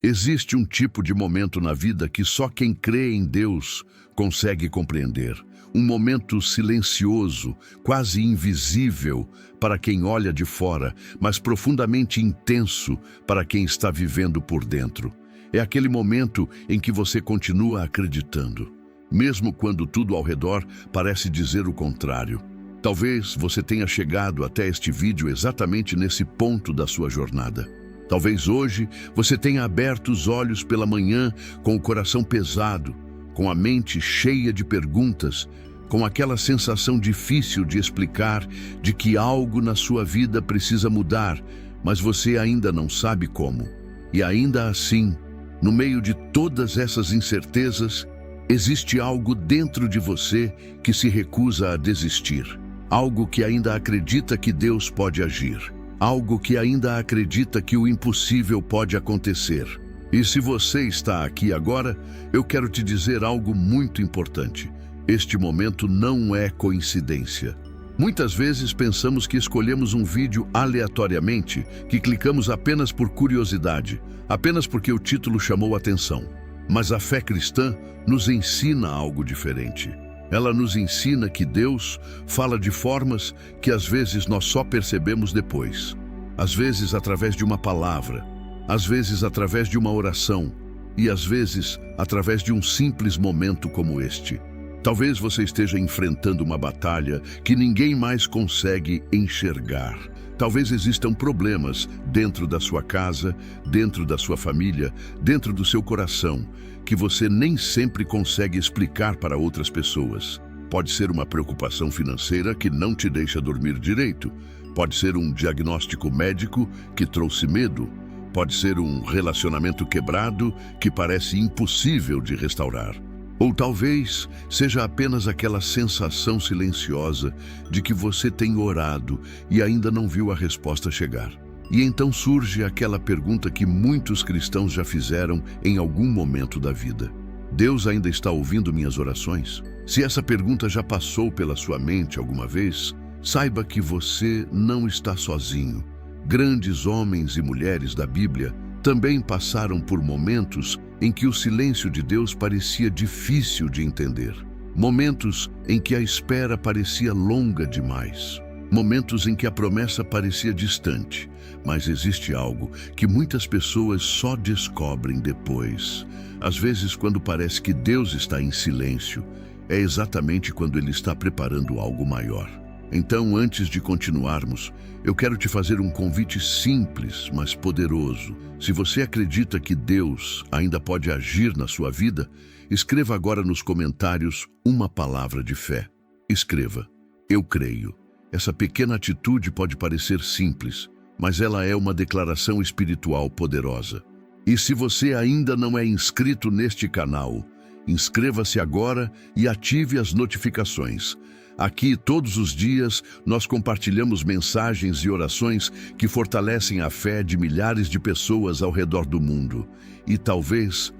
Existe um tipo de momento na vida que só quem crê em Deus consegue compreender. Um momento silencioso, quase invisível para quem olha de fora, mas profundamente intenso para quem está vivendo por dentro. É aquele momento em que você continua acreditando, mesmo quando tudo ao redor parece dizer o contrário. Talvez você tenha chegado até este vídeo exatamente nesse ponto da sua jornada. Talvez hoje você tenha aberto os olhos pela manhã com o coração pesado, com a mente cheia de perguntas, com aquela sensação difícil de explicar de que algo na sua vida precisa mudar, mas você ainda não sabe como. E ainda assim, no meio de todas essas incertezas, existe algo dentro de você que se recusa a desistir. Algo que ainda acredita que Deus pode agir. Algo que ainda acredita que o impossível pode acontecer. E se você está aqui agora, eu quero te dizer algo muito importante. Este momento não é coincidência. Muitas vezes pensamos que escolhemos um vídeo aleatoriamente, que clicamos apenas por curiosidade, apenas porque o título chamou atenção. Mas a fé cristã nos ensina algo diferente. Ela nos ensina que Deus fala de formas que às vezes nós só percebemos depois. Às vezes através de uma palavra, às vezes através de uma oração e às vezes através de um simples momento como este. Talvez você esteja enfrentando uma batalha que ninguém mais consegue enxergar. Talvez existam problemas dentro da sua casa, dentro da sua família, dentro do seu coração, que você nem sempre consegue explicar para outras pessoas. Pode ser uma preocupação financeira que não te deixa dormir direito. Pode ser um diagnóstico médico que trouxe medo. Pode ser um relacionamento quebrado que parece impossível de restaurar. Ou talvez seja apenas aquela sensação silenciosa de que você tem orado e ainda não viu a resposta chegar. E então surge aquela pergunta que muitos cristãos já fizeram em algum momento da vida: Deus ainda está ouvindo minhas orações? Se essa pergunta já passou pela sua mente alguma vez, saiba que você não está sozinho. Grandes homens e mulheres da Bíblia também passaram por momentos em que o silêncio de Deus parecia difícil de entender. Momentos em que a espera parecia longa demais. Momentos em que a promessa parecia distante. Mas existe algo que muitas pessoas só descobrem depois. Às vezes, quando parece que Deus está em silêncio, é exatamente quando Ele está preparando algo maior. Então, antes de continuarmos, eu quero te fazer um convite simples, mas poderoso. Se você acredita que Deus ainda pode agir na sua vida, escreva agora nos comentários uma palavra de fé. Escreva: eu creio. Essa pequena atitude pode parecer simples, mas ela é uma declaração espiritual poderosa. E se você ainda não é inscrito neste canal, inscreva-se agora e ative as notificações. Aqui, todos os dias, nós compartilhamos mensagens e orações que fortalecem a fé de milhares de pessoas ao redor do mundo. E talvez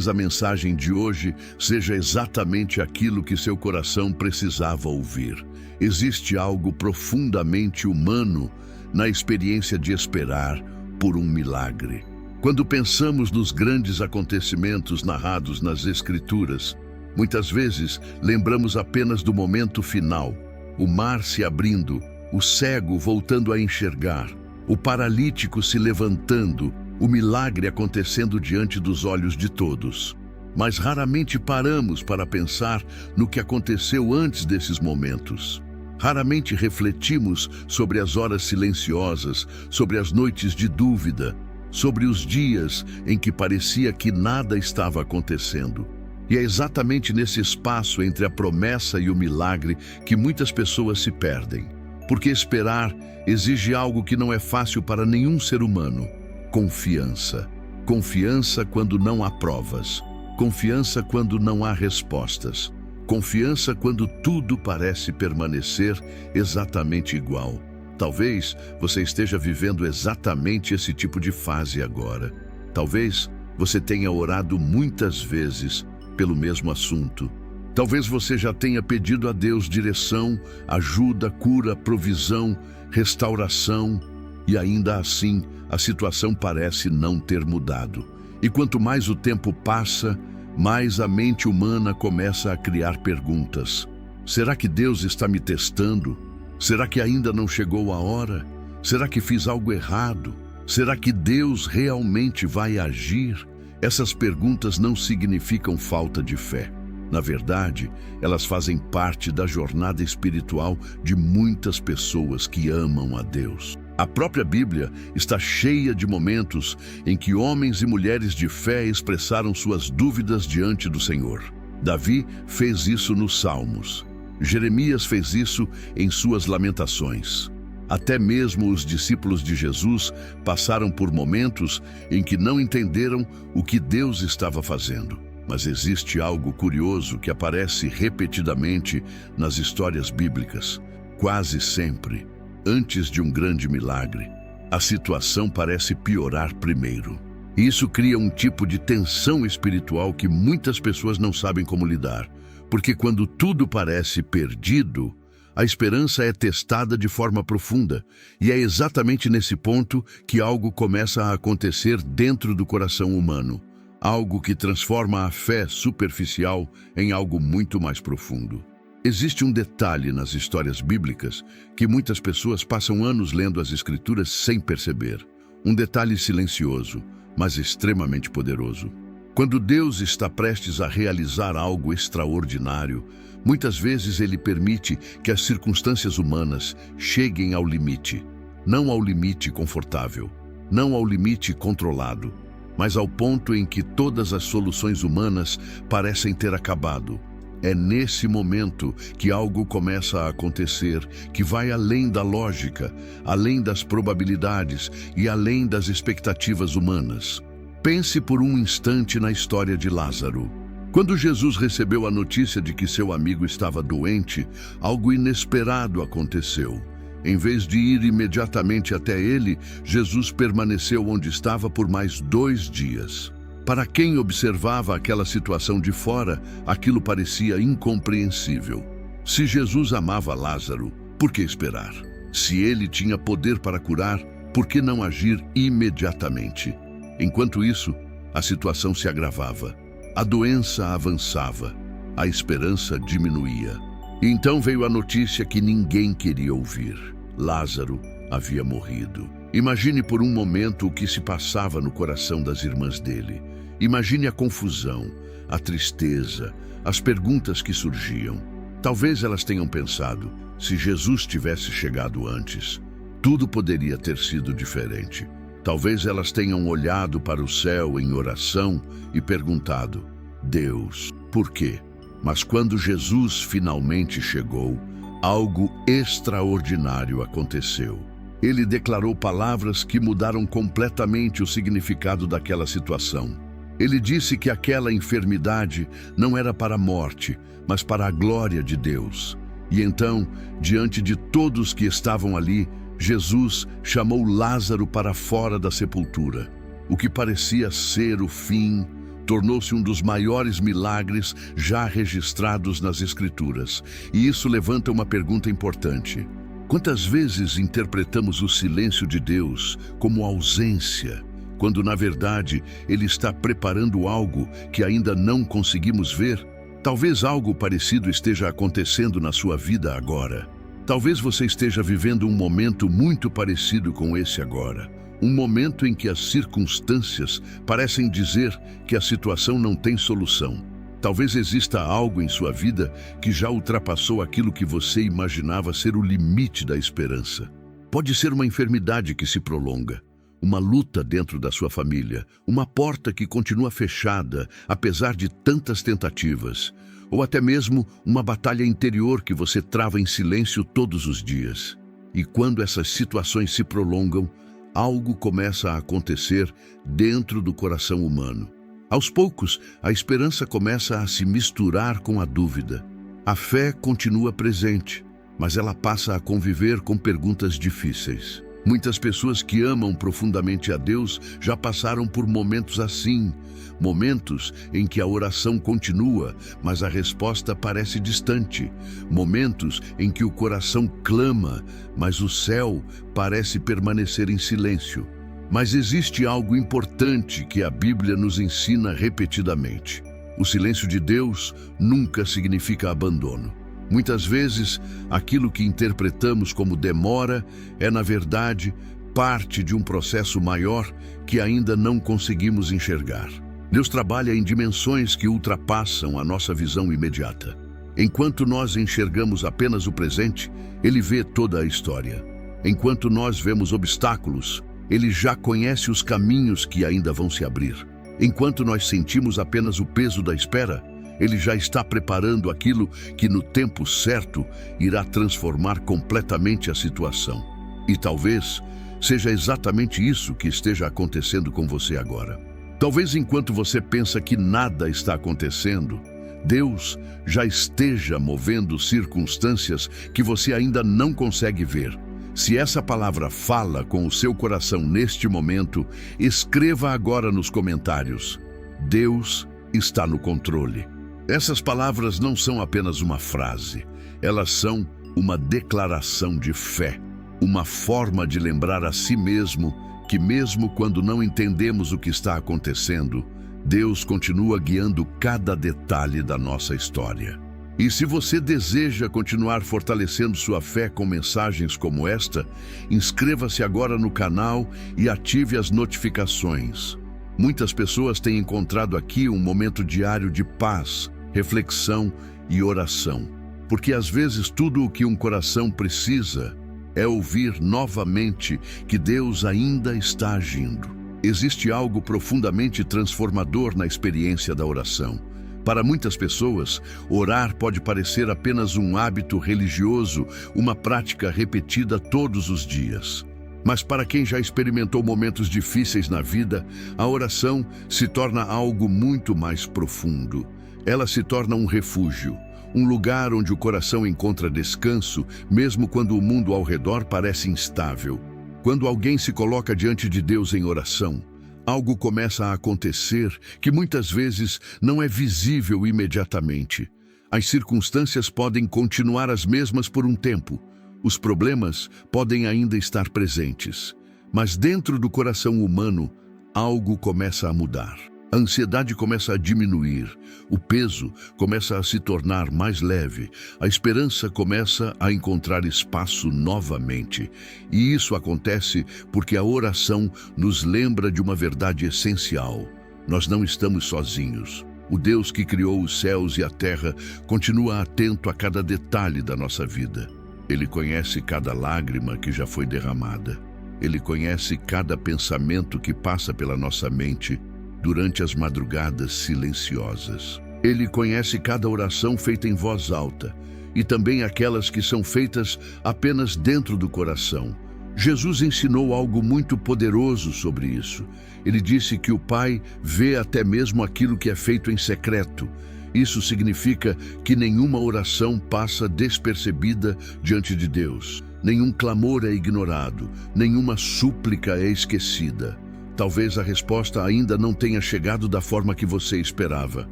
a mensagem de hoje seja exatamente aquilo que seu coração precisava ouvir. Existe algo profundamente humano na experiência de esperar por um milagre. Quando pensamos nos grandes acontecimentos narrados nas Escrituras, muitas vezes lembramos apenas do momento final: o mar se abrindo, o cego voltando a enxergar, o paralítico se levantando, o milagre acontecendo diante dos olhos de todos. Mas raramente paramos para pensar no que aconteceu antes desses momentos. Raramente refletimos sobre as horas silenciosas, sobre as noites de dúvida, sobre os dias em que parecia que nada estava acontecendo. E é exatamente nesse espaço entre a promessa e o milagre que muitas pessoas se perdem. Porque esperar exige algo que não é fácil para nenhum ser humano: confiança. Confiança quando não há provas. Confiança quando não há respostas. Confiança quando tudo parece permanecer exatamente igual. Talvez você esteja vivendo exatamente esse tipo de fase agora. Talvez você tenha orado muitas vezes pelo mesmo assunto. Talvez você já tenha pedido a Deus direção, ajuda, cura, provisão, restauração, e ainda assim a situação parece não ter mudado. E quanto mais o tempo passa, mais a mente humana começa a criar perguntas. Será que Deus está me testando? Será que ainda não chegou a hora? Será que fiz algo errado? Será que Deus realmente vai agir? Essas perguntas não significam falta de fé. Na verdade, elas fazem parte da jornada espiritual de muitas pessoas que amam a Deus. A própria Bíblia está cheia de momentos em que homens e mulheres de fé expressaram suas dúvidas diante do Senhor. Davi fez isso nos Salmos. Jeremias fez isso em suas Lamentações. Até mesmo os discípulos de Jesus passaram por momentos em que não entenderam o que Deus estava fazendo. Mas existe algo curioso que aparece repetidamente nas histórias bíblicas. Quase sempre, antes de um grande milagre, a situação parece piorar primeiro. Isso cria um tipo de tensão espiritual que muitas pessoas não sabem como lidar, porque quando tudo parece perdido, a esperança é testada de forma profunda, e é exatamente nesse ponto que algo começa a acontecer dentro do coração humano. Algo que transforma a fé superficial em algo muito mais profundo. Existe um detalhe nas histórias bíblicas que muitas pessoas passam anos lendo as Escrituras sem perceber. Um detalhe silencioso, mas extremamente poderoso. Quando Deus está prestes a realizar algo extraordinário, muitas vezes Ele permite que as circunstâncias humanas cheguem ao limite. Não ao limite confortável, não ao limite controlado, mas ao ponto em que todas as soluções humanas parecem ter acabado. É nesse momento que algo começa a acontecer que vai além da lógica, além das probabilidades e além das expectativas humanas. Pense por um instante na história de Lázaro. Quando Jesus recebeu a notícia de que seu amigo estava doente, algo inesperado aconteceu. Em vez de ir imediatamente até ele, Jesus permaneceu onde estava por mais 2 dias. Para quem observava aquela situação de fora, aquilo parecia incompreensível. Se Jesus amava Lázaro, por que esperar? Se ele tinha poder para curar, por que não agir imediatamente? Enquanto isso, a situação se agravava. A doença avançava. A esperança diminuía. E então veio a notícia que ninguém queria ouvir. Lázaro havia morrido. Imagine por um momento o que se passava no coração das irmãs dele. Imagine a confusão, a tristeza, as perguntas que surgiam. Talvez elas tenham pensado, se Jesus tivesse chegado antes, tudo poderia ter sido diferente. Talvez elas tenham olhado para o céu em oração e perguntado, Deus, por quê? Mas quando Jesus finalmente chegou, algo extraordinário aconteceu. Ele declarou palavras que mudaram completamente o significado daquela situação. Ele disse que aquela enfermidade não era para a morte, mas para a glória de Deus. E então, diante de todos que estavam ali, Jesus chamou Lázaro para fora da sepultura. O que parecia ser o fim tornou-se um dos maiores milagres já registrados nas Escrituras. E isso levanta uma pergunta importante. Quantas vezes interpretamos o silêncio de Deus como ausência, quando na verdade Ele está preparando algo que ainda não conseguimos ver? Talvez algo parecido esteja acontecendo na sua vida agora. Talvez você esteja vivendo um momento muito parecido com esse agora. Um momento em que as circunstâncias parecem dizer que a situação não tem solução. Talvez exista algo em sua vida que já ultrapassou aquilo que você imaginava ser o limite da esperança. Pode ser uma enfermidade que se prolonga, uma luta dentro da sua família, uma porta que continua fechada apesar de tantas tentativas, ou até mesmo uma batalha interior que você trava em silêncio todos os dias. E quando essas situações se prolongam, algo começa a acontecer dentro do coração humano. Aos poucos, a esperança começa a se misturar com a dúvida. A fé continua presente, mas ela passa a conviver com perguntas difíceis. Muitas pessoas que amam profundamente a Deus já passaram por momentos assim, momentos em que a oração continua, mas a resposta parece distante, momentos em que o coração clama, mas o céu parece permanecer em silêncio. Mas existe algo importante que a Bíblia nos ensina repetidamente. O silêncio de Deus nunca significa abandono. Muitas vezes, aquilo que interpretamos como demora é, na verdade, parte de um processo maior que ainda não conseguimos enxergar. Deus trabalha em dimensões que ultrapassam a nossa visão imediata. Enquanto nós enxergamos apenas o presente, Ele vê toda a história. Enquanto nós vemos obstáculos, Ele já conhece os caminhos que ainda vão se abrir. Enquanto nós sentimos apenas o peso da espera, Ele já está preparando aquilo que no tempo certo irá transformar completamente a situação. E talvez seja exatamente isso que esteja acontecendo com você agora. Talvez enquanto você pensa que nada está acontecendo, Deus já esteja movendo circunstâncias que você ainda não consegue ver. Se essa palavra fala com o seu coração neste momento, escreva agora nos comentários: Deus está no controle. Essas palavras não são apenas uma frase, elas são uma declaração de fé, uma forma de lembrar a si mesmo que mesmo quando não entendemos o que está acontecendo, Deus continua guiando cada detalhe da nossa história. E se você deseja continuar fortalecendo sua fé com mensagens como esta, inscreva-se agora no canal e ative as notificações. Muitas pessoas têm encontrado aqui um momento diário de paz, reflexão e oração, porque às vezes tudo o que um coração precisa é ouvir novamente que Deus ainda está agindo. Existe algo profundamente transformador na experiência da oração. Para muitas pessoas, orar pode parecer apenas um hábito religioso, uma prática repetida todos os dias. Mas para quem já experimentou momentos difíceis na vida, a oração se torna algo muito mais profundo. Ela se torna um refúgio, um lugar onde o coração encontra descanso, mesmo quando o mundo ao redor parece instável. Quando alguém se coloca diante de Deus em oração, algo começa a acontecer que muitas vezes não é visível imediatamente. As circunstâncias podem continuar as mesmas por um tempo. Os problemas podem ainda estar presentes. Mas dentro do coração humano, algo começa a mudar. A ansiedade começa a diminuir, o peso começa a se tornar mais leve, a esperança começa a encontrar espaço novamente. E isso acontece porque a oração nos lembra de uma verdade essencial. Nós não estamos sozinhos. O Deus que criou os céus e a terra continua atento a cada detalhe da nossa vida. Ele conhece cada lágrima que já foi derramada. Ele conhece cada pensamento que passa pela nossa mente durante as madrugadas silenciosas. Ele conhece cada oração feita em voz alta e também aquelas que são feitas apenas dentro do coração. Jesus ensinou algo muito poderoso sobre isso. Ele disse que o Pai vê até mesmo aquilo que é feito em secreto. Isso significa que nenhuma oração passa despercebida diante de Deus. Nenhum clamor é ignorado, nenhuma súplica é esquecida. Talvez a resposta ainda não tenha chegado da forma que você esperava.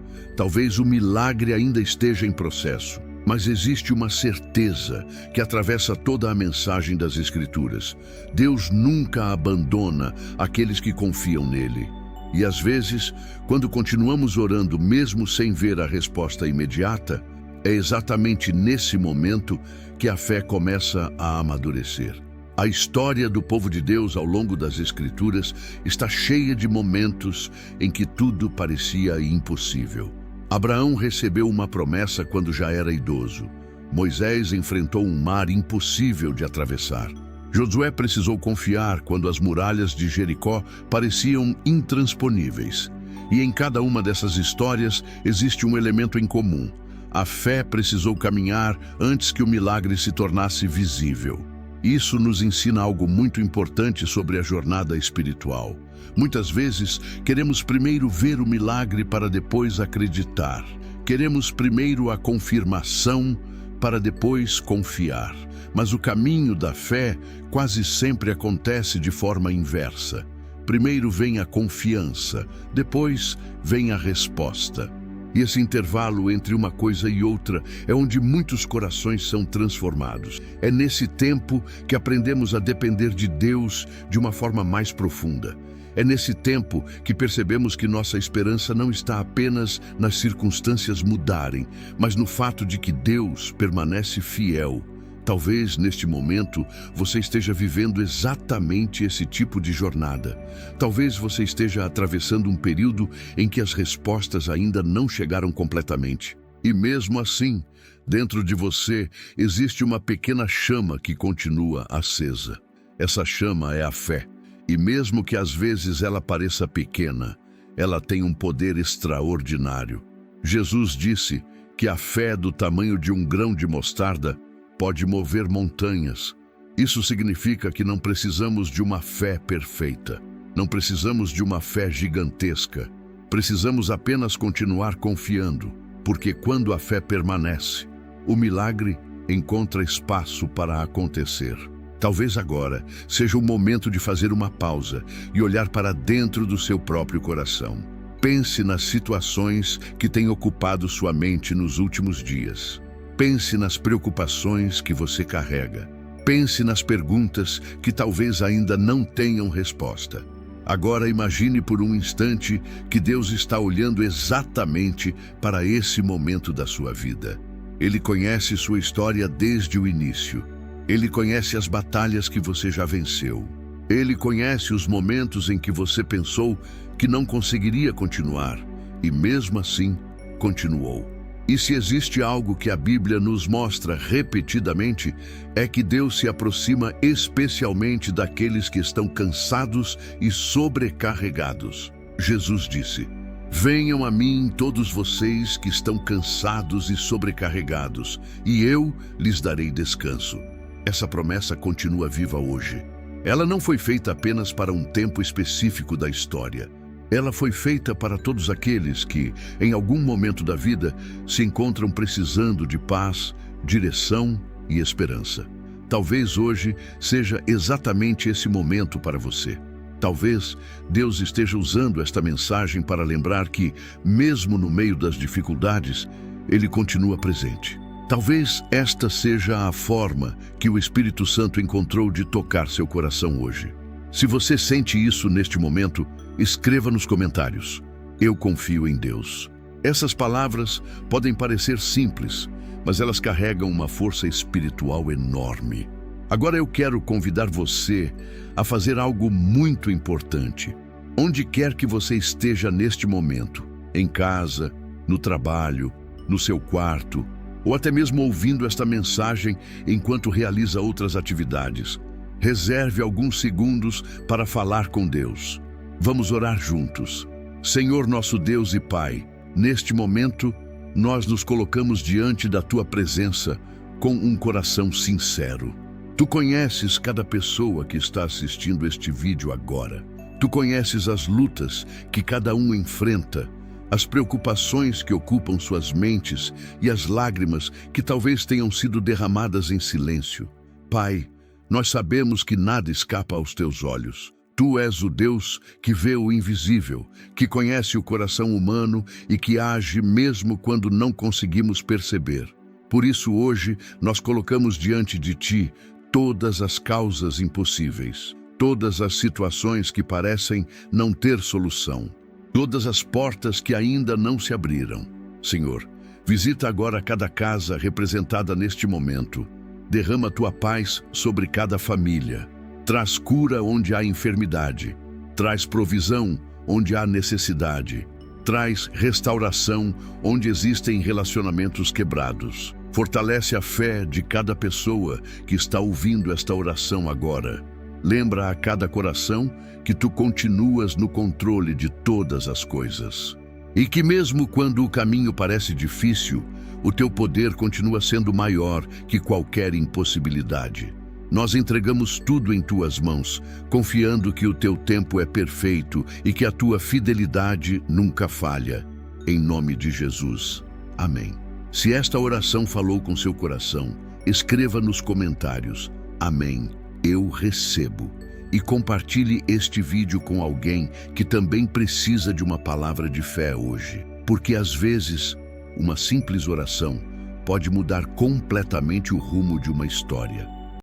Talvez o milagre ainda esteja em processo. Mas existe uma certeza que atravessa toda a mensagem das Escrituras. Deus nunca abandona aqueles que confiam nele. E às vezes, quando continuamos orando mesmo sem ver a resposta imediata, é exatamente nesse momento que a fé começa a amadurecer. A história do povo de Deus ao longo das Escrituras está cheia de momentos em que tudo parecia impossível. Abraão recebeu uma promessa quando já era idoso. Moisés enfrentou um mar impossível de atravessar. Josué precisou confiar quando as muralhas de Jericó pareciam intransponíveis. E em cada uma dessas histórias existe um elemento em comum. A fé precisou caminhar antes que o milagre se tornasse visível. Isso nos ensina algo muito importante sobre a jornada espiritual. Muitas vezes, queremos primeiro ver o milagre para depois acreditar. Queremos primeiro a confirmação para depois confiar. Mas o caminho da fé quase sempre acontece de forma inversa. Primeiro vem a confiança, depois vem a resposta. E esse intervalo entre uma coisa e outra é onde muitos corações são transformados. É nesse tempo que aprendemos a depender de Deus de uma forma mais profunda. É nesse tempo que percebemos que nossa esperança não está apenas nas circunstâncias mudarem, mas no fato de que Deus permanece fiel. Talvez, neste momento, você esteja vivendo exatamente esse tipo de jornada. Talvez você esteja atravessando um período em que as respostas ainda não chegaram completamente. E mesmo assim, dentro de você, existe uma pequena chama que continua acesa. Essa chama é a fé. E mesmo que às vezes ela pareça pequena, ela tem um poder extraordinário. Jesus disse que a fé do tamanho de um grão de mostarda pode mover montanhas. Isso significa que não precisamos de uma fé perfeita. Não precisamos de uma fé gigantesca. Precisamos apenas continuar confiando, porque quando a fé permanece, o milagre encontra espaço para acontecer. Talvez agora seja o momento de fazer uma pausa e olhar para dentro do seu próprio coração. Pense nas situações que têm ocupado sua mente nos últimos dias. Pense nas preocupações que você carrega. Pense nas perguntas que talvez ainda não tenham resposta. Agora imagine por um instante que Deus está olhando exatamente para esse momento da sua vida. Ele conhece sua história desde o início. Ele conhece as batalhas que você já venceu. Ele conhece os momentos em que você pensou que não conseguiria continuar e mesmo assim continuou. E se existe algo que a Bíblia nos mostra repetidamente, é que Deus se aproxima especialmente daqueles que estão cansados e sobrecarregados. Jesus disse: "Venham a mim todos vocês que estão cansados e sobrecarregados, e eu lhes darei descanso." Essa promessa continua viva hoje. Ela não foi feita apenas para um tempo específico da história. Ela foi feita para todos aqueles que, em algum momento da vida, se encontram precisando de paz, direção e esperança. Talvez hoje seja exatamente esse momento para você. Talvez Deus esteja usando esta mensagem para lembrar que, mesmo no meio das dificuldades, Ele continua presente. Talvez esta seja a forma que o Espírito Santo encontrou de tocar seu coração hoje. Se você sente isso neste momento, escreva nos comentários: "Eu confio em Deus." Essas palavras podem parecer simples, mas elas carregam uma força espiritual enorme. Agora eu quero convidar você a fazer algo muito importante. Onde quer que você esteja neste momento, em casa, no trabalho, no seu quarto, ou até mesmo ouvindo esta mensagem enquanto realiza outras atividades, reserve alguns segundos para falar com Deus. Vamos orar juntos. Senhor nosso Deus e Pai, neste momento, nós nos colocamos diante da Tua presença com um coração sincero. Tu conheces cada pessoa que está assistindo este vídeo agora. Tu conheces as lutas que cada um enfrenta, as preocupações que ocupam suas mentes e as lágrimas que talvez tenham sido derramadas em silêncio. Pai, nós sabemos que nada escapa aos Teus olhos. Tu és o Deus que vê o invisível, que conhece o coração humano e que age mesmo quando não conseguimos perceber. Por isso hoje nós colocamos diante de Ti todas as causas impossíveis, todas as situações que parecem não ter solução, todas as portas que ainda não se abriram. Senhor, visita agora cada casa representada neste momento. Derrama Tua paz sobre cada família. Traz cura onde há enfermidade. Traz provisão onde há necessidade. Traz restauração onde existem relacionamentos quebrados. Fortalece a fé de cada pessoa que está ouvindo esta oração agora. Lembra a cada coração que Tu continuas no controle de todas as coisas. E que mesmo quando o caminho parece difícil, o Teu poder continua sendo maior que qualquer impossibilidade. Nós entregamos tudo em Tuas mãos, confiando que o Teu tempo é perfeito e que a Tua fidelidade nunca falha. Em nome de Jesus. Amém. Se esta oração falou com seu coração, escreva nos comentários: "Amém, eu recebo." E compartilhe este vídeo com alguém que também precisa de uma palavra de fé hoje. Porque às vezes, uma simples oração pode mudar completamente o rumo de uma história.